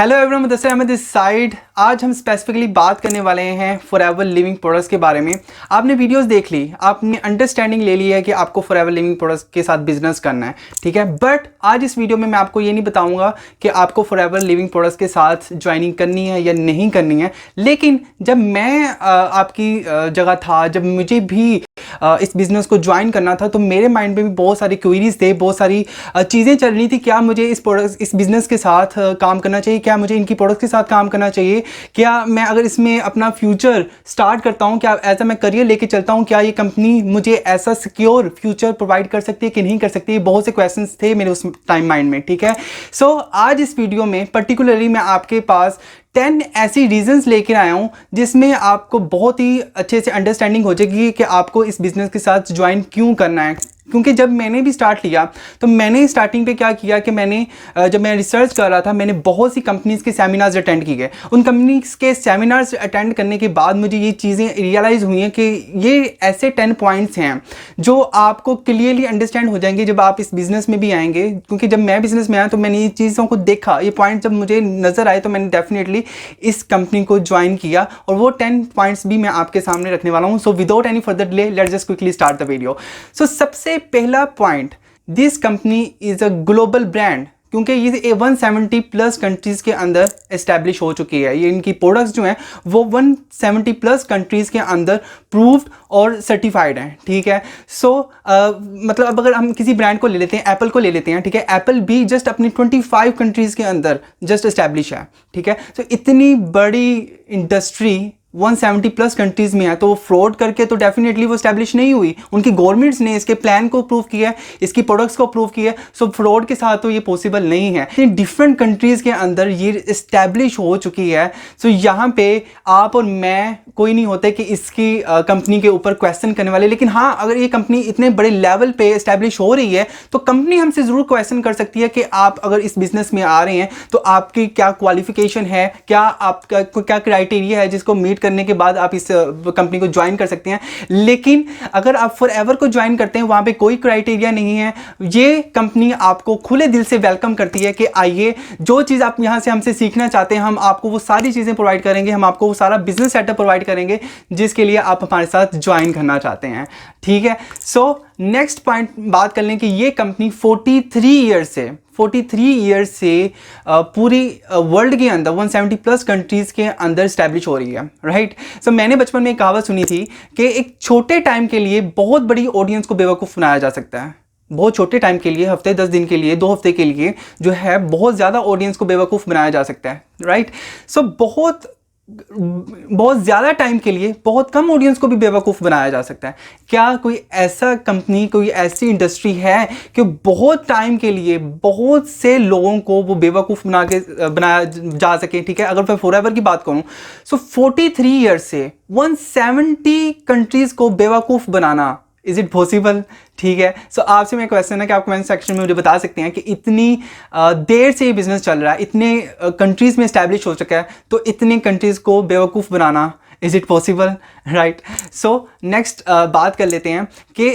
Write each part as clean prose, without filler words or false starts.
Hello everyone, Mudassir Ahmad this side. आज हम specifically बात करने वाले हैं फॉरएवर लिविंग प्रोडक्ट्स के बारे में। आपने वीडियोस देख ली, आपने अंडरस्टैंडिंग ले ली है कि आपको फॉरएवर लिविंग प्रोडक्ट्स के साथ बिजनेस करना है, ठीक है। बट आज इस वीडियो में मैं आपको ये नहीं बताऊंगा कि आपको फॉरएवर लिविंग प्रोडक्ट्स के साथ ज्वाइनिंग करनी है या नहीं करनी है। लेकिन जब मैं आपकी जगह था, जब मुझे भी इस बिज़नेस को ज्वाइन करना था, तो मेरे माइंड में भी बहुत सारी क्वेरीज थे, बहुत सारी चीज़ें चल रही थी। क्या मुझे इस बिज़नेस के साथ काम करना चाहिए? क्या मुझे इनकी प्रोडक्ट्स के साथ काम करना चाहिए? क्या मैं अगर इसमें अपना फ्यूचर स्टार्ट करता हूँ, क्या ऐसा मैं करियर लेके चलता हूँ, क्या ये कंपनी मुझे ऐसा सिक्योर फ्यूचर प्रोवाइड कर सकती है कि नहीं कर सकती? बहुत से क्वेश्चंस थे मेरे उस टाइम माइंड में, ठीक है। सो आज इस वीडियो में पर्टिकुलरली मैं आपके पास 10 ऐसी रीजंस लेकर आया हूं जिसमें आपको बहुत ही अच्छे से अंडरस्टैंडिंग हो जाएगी कि आपको इस बिज़नेस के साथ ज्वाइन क्यों करना है। क्योंकि जब मैंने भी स्टार्ट लिया तो मैंने स्टार्टिंग पे क्या किया कि जब मैं रिसर्च कर रहा था, मैंने बहुत सी कंपनीज़ के सेमिनार्स अटेंड किए। उन कंपनीज़ के सेमिनार्स अटेंड करने के बाद मुझे ये चीज़ें रियलाइज़ हुई हैं कि ये ऐसे 10 पॉइंट्स हैं जो आपको क्लियरली अंडरस्टैंड हो जाएंगे जब आप इस बिज़नेस में भी आएंगे। क्योंकि जब मैं बिज़नेस में आया तो मैंने ये चीज़ों को देखा, ये पॉइंट जब मुझे नज़र आए तो मैंने डेफिनेटली इस कंपनी को ज्वाइन किया, और वो 10 पॉइंट्स भी मैं आपके सामने रखने वाला हूँ। So without any further delay, let's just quickly start the video. So सबसे पहला point, this company is a global brand. क्योंकि ये 170 प्लस कंट्रीज़ के अंदर इस्टेब्लिश हो चुकी है। ये इनकी प्रोडक्ट्स जो हैं वो 170 प्लस कंट्रीज़ के अंदर प्रूव्ड और सर्टिफाइड हैं, ठीक है। सो मतलब अब अगर हम किसी ब्रांड को ले लेते हैं, एप्पल को ले लेते हैं, ठीक है। एप्पल भी जस्ट अपनी 25 कंट्रीज़ के अंदर जस्ट इस्टेब्लिश है, ठीक है। सो इतनी बड़ी इंडस्ट्री 170 प्लस कंट्रीज़ में है, तो वो फ्रॉड करके तो डेफिनेटली वो स्टैब्लिश नहीं हुई। उनकी गवर्नमेंट्स ने इसके प्लान को अप्रूव किया है, इसकी प्रोडक्ट्स को अप्रूव किया है। सो फ्रॉड के साथ तो ये पॉसिबल नहीं है। इन डिफरेंट कंट्रीज़ के अंदर ये इस्टेब्लिश हो चुकी है। सो यहाँ पे आप और मैं कोई नहीं होते कि इसकी कंपनी के ऊपर क्वेश्चन करने वाले। लेकिन हाँ, अगर ये कंपनी इतने बड़े लेवल पे इस्टेब्लिश हो रही है तो कंपनी हमसे ज़रूर क्वेश्चन कर सकती है कि आप अगर इस बिज़नेस में आ रहे हैं तो आपकी क्या क्वालिफिकेशन है, क्या आपका क्या क्राइटेरिया है जिसको मीट करने के बाद आप इस कंपनी को ज्वाइन कर सकते हैं। लेकिन अगर आप फॉरएवर को ज्वाइन करते हैं, वहां पे कोई क्राइटेरिया नहीं है। ये कंपनी आपको खुले दिल से वेलकम करती है कि आइए, जो चीज़ आप यहां से हमसे सीखना चाहते हैं, हम आपको वो सारी चीज़ें प्रोवाइड करेंगे, हम आपको वो सारा बिजनेस सेटअप प्रोवाइड करेंगे जिसके लिए आप हमारे साथ ज्वाइन करना चाहते हैं, ठीक है। सो नेक्स्ट पॉइंट बात कर लें कि ये कंपनी 43 ईयर्स से पूरी वर्ल्ड के अंदर 170 प्लस कंट्रीज़ के अंदर स्टैब्लिश हो रही है, राइट। सो मैंने बचपन में एक कहावत सुनी थी कि एक छोटे टाइम के लिए बहुत बड़ी ऑडियंस को बेवकूफ़ बनाया जा सकता है। बहुत छोटे टाइम के लिए, हफ्ते 10 दिन के लिए, 2 हफ्ते के लिए जो है, बहुत ज़्यादा ऑडियंस को बेवकूफ़ बनाया जा सकता है, राइट। सो बहुत ज़्यादा टाइम के लिए बहुत कम ऑडियंस को भी बेवकूफ़ बनाया जा सकता है। क्या कोई ऐसा कंपनी, कोई ऐसी इंडस्ट्री है कि बहुत टाइम के लिए बहुत से लोगों को वो बेवकूफ़ बनाया जा सके, ठीक है। अगर मैं फॉरएवर की बात करूं, सो 43 ईयर्स से 170 कंट्रीज़ को बेवकूफ़ बनाना, इज इट पॉसिबल, ठीक है। सो आपसे मेरा क्वेश्चन है कि आप कमेंट सेक्शन में मुझे बता सकते हैं कि इतनी देर से ये बिजनेस चल रहा है, इतने कंट्रीज़ में इस्टेब्लिश हो चुका है, तो इतने कंट्रीज़ को बेवकूफ़ बनाना, is it possible, right. So next बात कर लेते हैं कि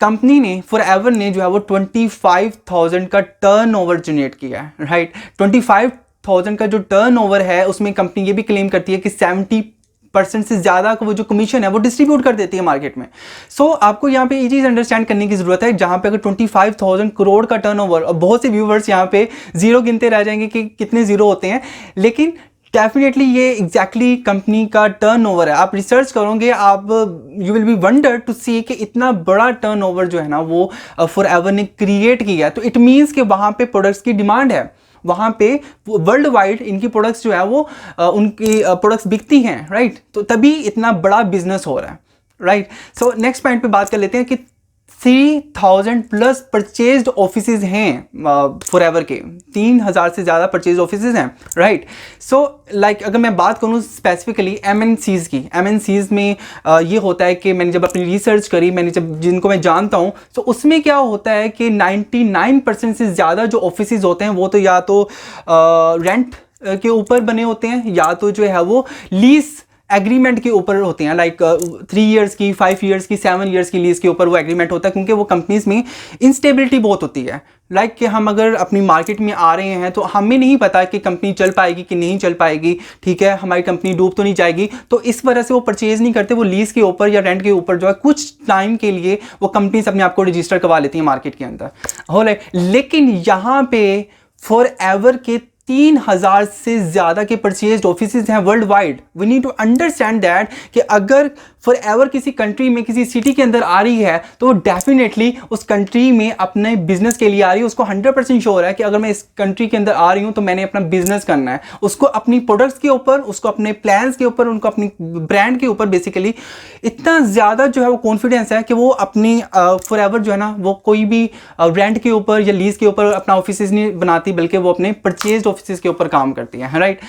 कंपनी ने, फॉरएवर ने जो है वो 25,000 का टर्नओवर जनरेट किया है, राइट। 25,000 का जो टर्नओवर है उसमें कंपनी ये भी क्लेम करती है कि 70% से ज़्यादा का वो जो कमीशन है वो डिस्ट्रीब्यूट कर देती है मार्केट में। सो आपको यहाँ पे ये चीज़ अंडरस्टैंड करने की ज़रूरत है, जहाँ पे अगर 25,000 करोड़ का टर्नओवर, और बहुत से व्यूवर्स यहाँ पे जीरो गिनते रह जाएंगे कि कितने जीरो होते हैं, लेकिन डेफिनेटली ये एग्जैक्टली कंपनी का टर्नओवर है। आप रिसर्च करोगे, आप you will be wonder to see कि इतना बड़ा टर्नओवर जो है ना वो फॉरएवर ने क्रिएट किया है। तो इट मीन्स कि वहाँ पे प्रोडक्ट्स की डिमांड है, वहाँ पे वर्ल्ड वाइड इनकी प्रोडक्ट्स जो है वो उनकी प्रोडक्ट्स बिकती हैं, राइट। तो तभी इतना बड़ा बिजनेस हो रहा है, राइट। सो नेक्स्ट पॉइंट पे बात कर लेते हैं कि 3000 प्लस परचेज्ड ऑफिसेज हैं फॉरएवर के, 3000 से ज़्यादा परचेज ऑफिसेज हैं, राइट। सो लाइक अगर मैं बात करूँ स्पेसिफिकली एमएनसीज़ की, एमएनसीज़ में ये होता है कि मैंने जब अपनी रिसर्च करी, मैंने जब जिनको मैं जानता हूँ, तो उसमें क्या होता है कि 99% से ज़्यादा जो ऑफिसेज होते हैं वो तो या तो रेंट के ऊपर बने होते हैं, या तो जो है वो लीज एग्रीमेंट के ऊपर होते हैं, लाइक 3 ईयर्स की, 5 ईयर्स की, 7 ईयर्स की लीज के ऊपर वो एग्रीमेंट होता है, क्योंकि वो कंपनीज में इंस्टेबिलिटी बहुत होती है। लाइक कि हम अगर अपनी मार्केट में आ रहे हैं तो हमें नहीं पता कि कंपनी चल पाएगी कि नहीं चल पाएगी, ठीक है, हमारी कंपनी डूब तो नहीं जाएगी, तो इस वजह से वो परचेज नहीं करते, वो लीज के ऊपर या रेंट के ऊपर जो है कुछ टाइम के लिए वो कंपनीज अपने आप को रजिस्टर करवा लेती हैं मार्केट के अंदर, हो रहा है। लेकिन यहाँ पे फॉर एवर के 3000 से ज़्यादा के परचेज ऑफिसेज हैं world wide. We need to understand that कि अगर फॉर एवर किसी कंट्री में, किसी सिटी के अंदर आ रही है तो डेफिनेटली उस कंट्री में अपने बिजनेस के लिए आ रही है। उसको 100% श्योर है कि अगर मैं इस कंट्री के अंदर आ रही हूँ तो मैंने अपना बिजनेस करना है। उसको अपनी प्रोडक्ट्स के ऊपर, उसको अपने प्लान्स के ऊपर, उनको अपनी ब्रांड के ऊपर बेसिकली इतना ज़्यादा जो है वो कॉन्फिडेंस है कि वो अपनी फॉर एवर जो है ना, वो कोई भी रेंट के ऊपर या लीज के ऊपर अपना ऑफिस नहीं बनाती, बल्कि वो अपने परचेज ऑफिस के ऊपर काम करती है, राइट।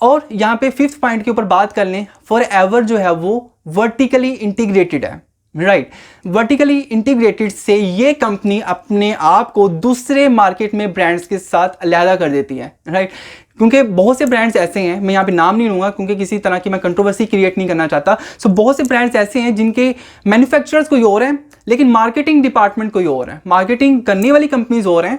और यहाँ पे 5th पॉइंट के ऊपर बात कर लें, फॉर एवर जो है वो वर्टिकली इंटीग्रेटेड है, राइट। वर्टिकली इंटीग्रेटेड से ये कंपनी अपने आप को दूसरे मार्केट में ब्रांड्स के साथ अलग कर देती है, राइट। क्योंकि बहुत से ब्रांड्स ऐसे हैं, मैं यहाँ पे नाम नहीं लूँगा क्योंकि किसी तरह की मैं कंट्रोवर्सी क्रिएट नहीं करना चाहता। सो बहुत से ब्रांड्स ऐसे हैं जिनके मैन्युफैक्चरर्स कोई और हैं लेकिन मार्केटिंग डिपार्टमेंट कोई और है, मार्केटिंग करने वाली कंपनीज और हैं,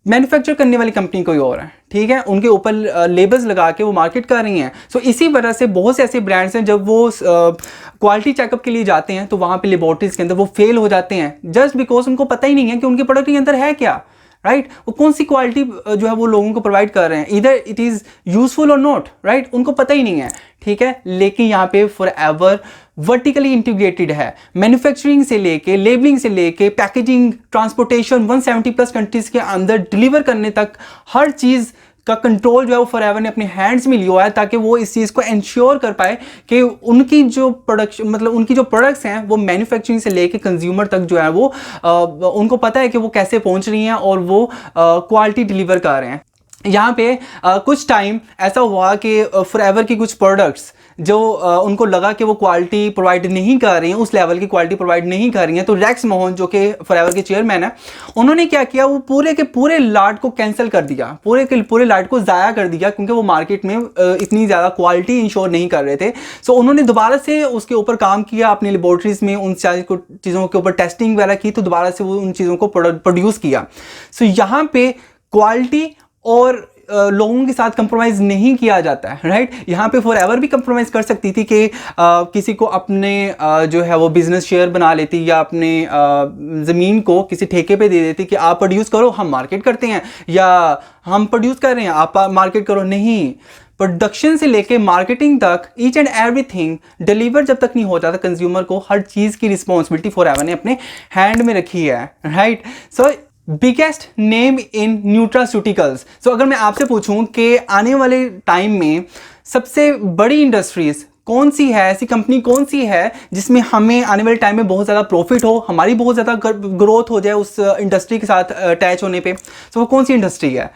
मैन्युफैक्चर करने वाली कंपनी कोई और है, ठीक है। उनके ऊपर लेबल्स लगा के वो मार्केट कर रही हैं। सो इसी वजह से बहुत से ऐसे ब्रांड्स हैं जब वो क्वालिटी चेकअप के लिए जाते हैं तो वहाँ पे लेबोरेटरीज के अंदर वो फेल हो जाते हैं, जस्ट बिकॉज उनको पता ही नहीं है कि उनके प्रोडक्ट के अंदर है क्या, राइट। वो कौन सी क्वालिटी जो है वो लोगों को प्रोवाइड कर रहे हैं, इधर इट इज़ यूजफुल और नॉट, राइट, उनको पता ही नहीं है, ठीक है। लेकिन यहाँ पे फॉर एवर वर्टिकली इंटीग्रेटेड है, मैन्युफैक्चरिंग से लेके, लेबलिंग से लेके, पैकेजिंग, ट्रांसपोर्टेशन, 170+ कंट्रीज के अंदर डिलीवर करने तक हर चीज़ का कंट्रोल जो है वो फॉर एवर ने अपने हैंड्स में लिया हुआ है, ताकि वो इस चीज़ को इंश्योर कर पाए कि उनकी जो प्रोडक्शन, मतलब उनकी जो प्रोडक्ट्स हैं वो मैन्युफैक्चरिंग से लेके कंज्यूमर तक जो है वो उनको पता है कि वो कैसे पहुंच रही हैं और वो क्वालिटी डिलीवर कर रहे हैं। यहाँ पे कुछ टाइम ऐसा हुआ कि फॉर एवर की कुछ प्रोडक्ट्स जो उनको लगा कि वो क्वालिटी प्रोवाइड नहीं कर रही हैं, उस लेवल की क्वालिटी प्रोवाइड नहीं कर रही हैं, तो रेक्स मोहन जो कि फॉर एवर के चेयरमैन है, उन्होंने क्या किया, वो पूरे के पूरे लाट को कैंसिल कर दिया, पूरे के पूरे लाट को ज़ाया कर दिया, क्योंकि वो मार्केट में इतनी ज़्यादा क्वालिटी इंश्योर नहीं कर रहे थे। सो उन्होंने दोबारा से उसके ऊपर काम किया, अपनी लेबोरेटरीज में उन चीज़ों के ऊपर टेस्टिंग वगैरह की, तो दोबारा से वो उन चीज़ों को प्रोड्यूस किया। सो यहाँ पे क्वालिटी और लोगों के साथ कंप्रोमाइज़ नहीं किया जाता है, राइट। यहाँ पे फॉर एवर भी कंप्रोमाइज़ कर सकती थी कि किसी को अपने जो है वो बिजनेस शेयर बना लेती, या अपने ज़मीन को किसी ठेके पे दे देती कि आप प्रोड्यूस करो, हम मार्केट करते हैं, या हम प्रोड्यूस कर रहे हैं आप मार्केट करो। नहीं, प्रोडक्शन से लेके मार्केटिंग तक ईच एंड एवरीथिंग डिलीवर जब तक नहीं हो जाता कंज्यूमर को, हर चीज़ की रिस्पॉन्सिबिलिटी फॉर एवर ने अपने हैंड में रखी है, right. So biggest name in nutraceuticals. So अगर मैं आपसे पूछूं कि आने वाले टाइम में सबसे बड़ी इंडस्ट्रीज कौन सी है, ऐसी कंपनी कौन सी है जिसमें हमें आने वाले टाइम में बहुत ज़्यादा प्रॉफिट हो, हमारी बहुत ज़्यादा ग्रोथ हो जाए उस इंडस्ट्री के साथ अटैच होने पे, तो वो कौन सी इंडस्ट्री है?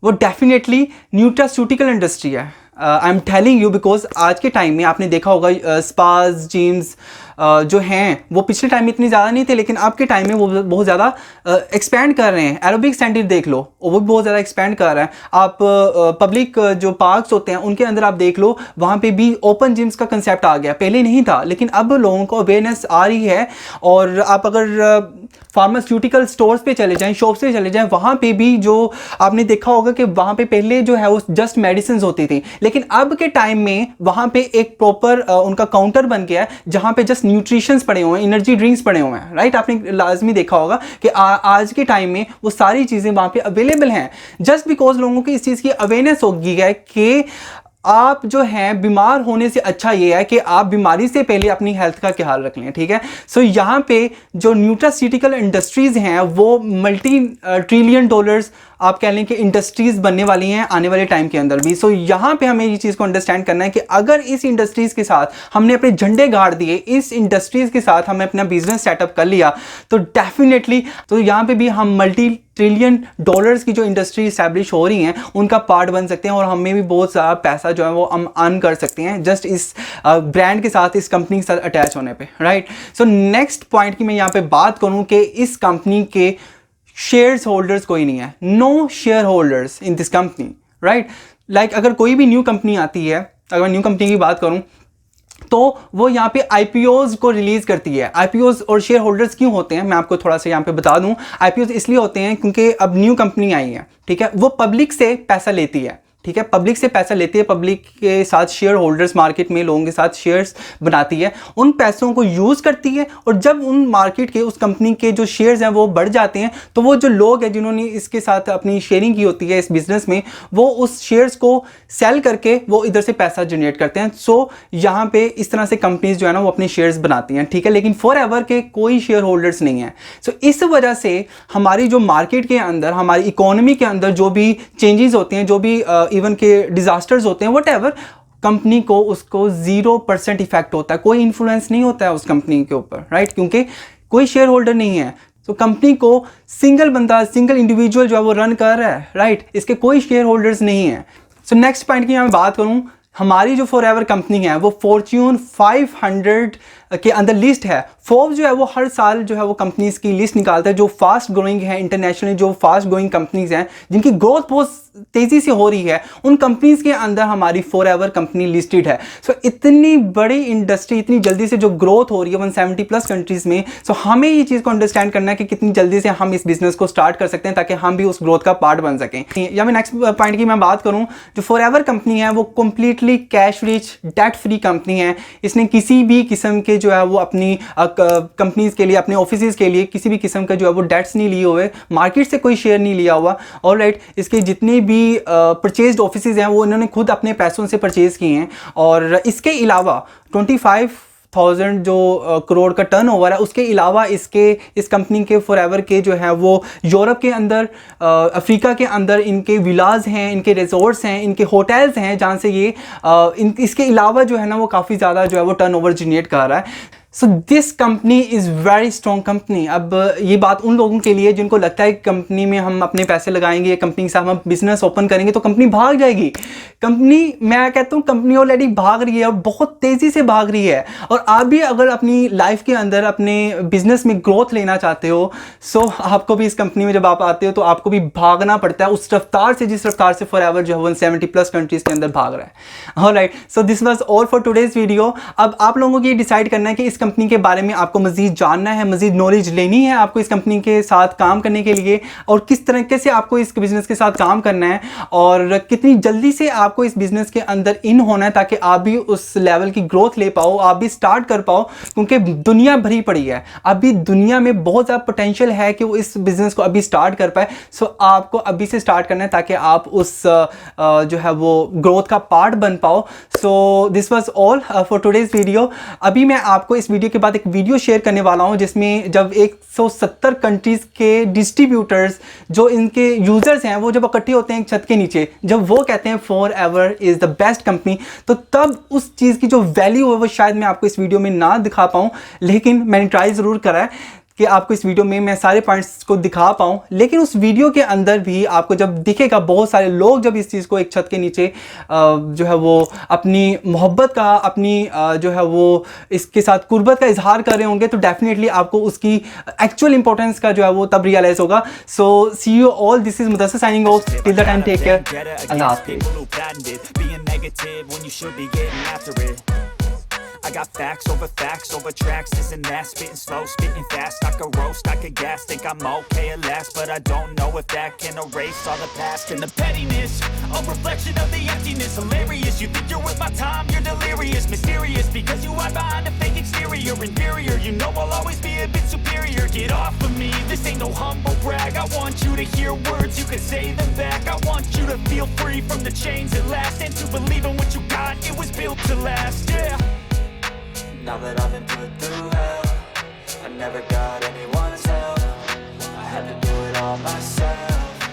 वो डेफिनेटली न्यूट्रास्यूटिकल इंडस्ट्री है। I am telling you because आज के टाइम में आपने देखा होगा स्पाज, जिम्स जो हैं वो पिछले टाइम में इतनी ज़्यादा नहीं थे, लेकिन अब के टाइम में वो बहुत ज़्यादा एक्सपैंड कर रहे हैं। एरोबिक सेंटर देख लो, वो भी बहुत ज़्यादा एक्सपैंड कर रहा है। आप पब्लिक जो पार्क्स होते हैं उनके अंदर आप देख लो, वहाँ पे भी ओपन जिम्स का कंसेप्ट आ गया, पहले नहीं था, लेकिन अब लोगों को अवेयरनेस आ रही है। और आप अगर फार्मास्यूटिकल स्टोर्स पे चले जाएं, शॉप्स पे चले जाएं, वहाँ पे भी जो आपने देखा होगा कि वहाँ पे पहले जो है वो जस्ट मेडिसिन होती थी, लेकिन अब के टाइम में वहाँ पे एक प्रॉपर उनका काउंटर बन गया है जहाँ पे जस्ट न्यूट्रिशंस पड़े हुए हैं, एनर्जी ड्रिंक्स पड़े हुए हैं, राइट। आपने लाजमी देखा होगा कि आज के टाइम में वो सारी चीज़ें वहाँ पे अवेलेबल हैं, जस्ट बिकॉज लोगों को इस चीज़ की अवेयरनेस हो गई है कि आप जो हैं बीमार होने से अच्छा ये है कि आप बीमारी से पहले अपनी हेल्थ का ख्याल रख लें, ठीक है। सो यहाँ पे जो न्यूट्रास्यूटिकल इंडस्ट्रीज़ हैं वो मल्टी ट्रिलियन डॉलर्स आप कह लें कि इंडस्ट्रीज़ बनने वाली हैं आने वाले टाइम के अंदर भी। सो यहाँ पे हमें ये चीज़ को अंडरस्टैंड करना है कि अगर इस इंडस्ट्रीज़ के साथ हमने अपने झंडे गाड़ दिए, इस इंडस्ट्रीज़ के साथ हमने अपना बिजनेस सेटअप कर लिया, तो डेफिनेटली तो यहाँ पे भी हम मल्टी ट्रिलियन डॉलर्स की जो इंडस्ट्री इस्टेब्लिश हो रही हैं उनका पार्ट बन सकते हैं, और हमें भी बहुत सारा पैसा जो है वो हम अर्न कर सकते हैं जस्ट इस ब्रांड के साथ, इस कंपनी के साथ अटैच होने पे, राइट। सो नेक्स्ट पॉइंट की मैं यहाँ पे बात करूँ कि इस कंपनी के शेयर्स होल्डर्स कोई नहीं है, no share holders in this company, right. Like अगर कोई भी न्यू कंपनी आती है, अगर मैं न्यू कंपनी की बात करूँ तो वो यहाँ पे आईपीओज को रिलीज करती है। आईपीओज और शेयर होल्डर्स क्यों होते हैं, मैं आपको थोड़ा सा यहाँ पे बता दूं। आईपीओज इसलिए होते हैं क्योंकि अब न्यू कंपनी आई है, ठीक है, वो पब्लिक से पैसा लेती है, ठीक है, पब्लिक से पैसा लेती है, पब्लिक के साथ शेयर होल्डर्स मार्केट में लोगों के साथ शेयर्स बनाती है, उन पैसों को यूज़ करती है, और जब उन मार्केट के उस कंपनी के जो शेयर्स हैं वो बढ़ जाते हैं, तो वो जो लोग हैं जिन्होंने इसके साथ अपनी शेयरिंग की होती है इस बिज़नेस में, वो उस शेयर्स को सेल करके वो इधर से पैसा जनरेट करते हैं। सो यहाँ पे इस तरह से कंपनीज जो है ना वो अपने शेयर्स बनाती हैं, ठीक है, लेकिन फॉर एवर के कोई शेयर होल्डर्स नहीं है। सो इस वजह से हमारी जो मार्केट के अंदर, हमारी इकोनॉमी के अंदर जो भी चेंजेस होते हैं, जो भी इवन के डिजास्टर्स होते हैं, व्हाटएवर, कंपनी को उसको 0% इफेक्ट होता है, कोई इन्फ्लुएंस नहीं होता है उस कंपनी के ऊपर, राइट, क्योंकि कोई शेयर होल्डर नहीं है। तो कंपनी को सिंगल बंदा, सिंगल इंडिविजुअल जो है वो रन कर रहा है, राइट, इसके कोई शेयर होल्डर्स नहीं है। सो नेक्स्ट पॉइंट की मैं बात करूं, हमारी जो फॉरएवर कंपनी है वो फॉर्च्यून 500 के अंदर लिस्ट है। फोर्ब्स जो है वो हर साल जो है वो कंपनीज की लिस्ट निकालता है जो फास्ट ग्रोइंग है, इंटरनेशनली जो फास्ट ग्रोइंग कंपनीज हैं, जिनकी ग्रोथ बहुत तेजी से हो रही है, उन कंपनीज के अंदर हमारी फॉरएवर कंपनी लिस्टेड है। सो इतनी बड़ी इंडस्ट्री, इतनी जल्दी से जो ग्रोथ हो रही है 170+ कंट्रीज में, सो हमें ये चीज़ को अंडरस्टैंड करना है कि कितनी जल्दी से हम इस बिजनेस को स्टार्ट कर सकते हैं ताकि हम भी उस ग्रोथ का पार्ट बन सकें। या मैं नेक्स्ट पॉइंट की मैं बात करूं, जो फॉरएवर कंपनी है वो completely cash rich, debt free company है। इसने किसी भी किस्म के जो है वो अपनी कंपनीज के लिए, अपने ऑफिसेज के लिए किसी भी किस्म का जो है वो डेट्स नहीं लिए हुए, मार्केट से कोई शेयर नहीं लिया हुआ, ऑलराइट। इसके जितने भी परचेज्ड ऑफिसेज हैं वो इन्होंने खुद अपने पैसों से परचेज किए हैं, और इसके अलावा 25,000 जो करोड़ का टर्नओवर है, उसके अलावा इस कंपनी के फॉरएवर के जो है वो यूरोप के अंदर, अफ्रीका के अंदर इनके विलाज हैं, इनके रिजॉर्ट्स हैं, इनके होटल्स हैं, जहाँ से ये इसके अलावा जो है ना वो काफ़ी ज़्यादा जो है वो टर्नओवर जनरेट कर रहा है। So this company is very strong company. अब ये बात उन लोगों के लिए जिनको लगता है कि कंपनी में हम अपने पैसे लगाएंगे, कंपनी के साथ हम बिजनेस ओपन करेंगे तो कंपनी भाग जाएगी। कंपनी, मैं कहता हूँ कंपनी ऑलरेडी भाग रही है और बहुत तेज़ी से भाग रही है। और आप भी अगर अपनी लाइफ के अंदर अपने बिजनेस में ग्रोथ लेना चाहते हो, सो आपको भी इस कंपनी में जब आप आते हो तो आपको भी भागना पड़ता है उस रफ्तार से जिस रफ्तार से फॉरएवर जो है 170+ कंट्रीज के अंदर भाग रहा है। Alright, so this was all for today's video. अब आप लोगों को ये डिसाइड करना है कि इस कंपनी के बारे में आपको मजीद जानना है, मजीद नॉलेज लेनी है आपको इस कंपनी के साथ काम करने के लिए, और किस तरीके से आपको इस बिजनेस के साथ काम करना है, और कितनी जल्दी से आपको इस बिजनेस के अंदर इन होना है ताकि आप भी उस लेवल की ग्रोथ ले पाओ, आप भी स्टार्ट कर पाओ, क्योंकि दुनिया भरी पड़ी है। अभी दुनिया में बहुत ज़्यादा पोटेंशियल है कि वो इस बिजनेस को अभी स्टार्ट कर पाए। सो आपको अभी से स्टार्ट करना है ताकि आप उस जो है वो ग्रोथ का पार्ट बन पाओ। So this was all for today's video. अभी मैं आपको इस वीडियो के बाद एक वीडियो शेयर करने वाला हूं जिसमें जब 170 कंट्रीज के डिस्ट्रीब्यूटर्स जो इनके यूजर्स हैं वो जब इकट्ठे होते हैं एक छत के नीचे, जब वो कहते हैं forever is the best company, तो तब उस चीज़ की जो वैल्यू है वो शायद मैं आपको इस वीडियो में ना दिखा पाऊँ, लेकिन मैंने ट्राई ज़रूर करा है कि आपको इस वीडियो में मैं सारे पॉइंट्स को दिखा पाऊँ। लेकिन उस वीडियो के अंदर भी आपको जब दिखेगा बहुत सारे लोग जब इस चीज़ को एक छत के नीचे जो है वो अपनी मोहब्बत का, अपनी जो है वो इसके साथ कुर्बत का इजहार कर रहे होंगे, तो डेफिनेटली आपको उसकी एक्चुअल इंपॉर्टेंस का जो है वो तब रियलाइज होगा। So see you all, this is Mudassir signing off, till the time take care, अल्लाह हाफिज़। I got facts over tracks, isn't that spitting slow, spitting fast, I could roast, I could gas, think I'm okay at last, but I don't know if that can erase all the past and the pettiness, a reflection of the emptiness, hilarious, you think you're worth my time, you're delirious, mysterious, because you hide behind a fake exterior, inferior, you know I'll always be a bit superior, get off of me, this ain't no humble brag, I want you to hear words, you can say them back, I want you to feel free from the chains at last, and to believe in what you got, it was built to last, yeah. Now that I've been put through hell, I never got anyone's help, I had to do it all myself.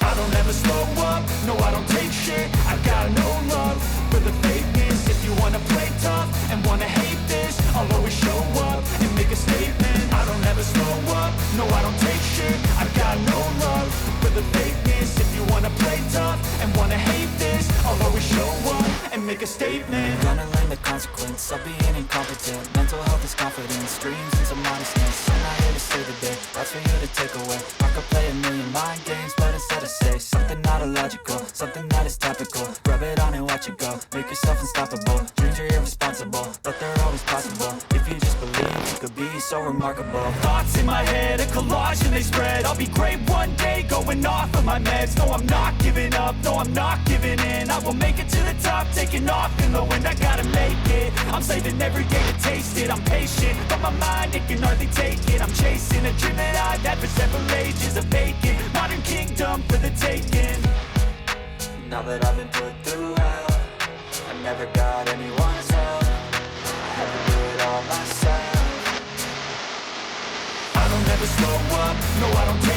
I don't ever slow up, no I don't take shit, I got no love for the fakeness. If you wanna play tough and wanna hate this, I'll always show up and make a statement. I don't ever slow up, no I don't take shit, I got no love for the fakeness. If you wanna play tough and wanna hate this, I'll always show up and make a statement. Gonna learn the consequence of being incompetent. Mental health is confidence, dreams and some honestness. I'm not here to save the day, that's for you to take away. I could play a million mind games, but instead I say something not illogical, something that is topical. Rub it on and watch it go, make yourself unstoppable. Dreams are irresponsible, but they're always possible. If you just believe, you could be so remarkable. Thoughts in my head, a collage and they spread. I'll be great one day, going off of my meds. No, I'm not giving up, no, I'm not giving in. I will make it to the top, taking off in the wind. I gotta make it, I'm saving every day to taste it. I'm patient, but my mind, it can hardly take it. I'm chasing a dream that I've had for several ages. A vacant, modern kingdom for the taking. Now that I've been put through hell, I never got anyone's help. I had to do it all myself. I don't ever slow up, no I don't take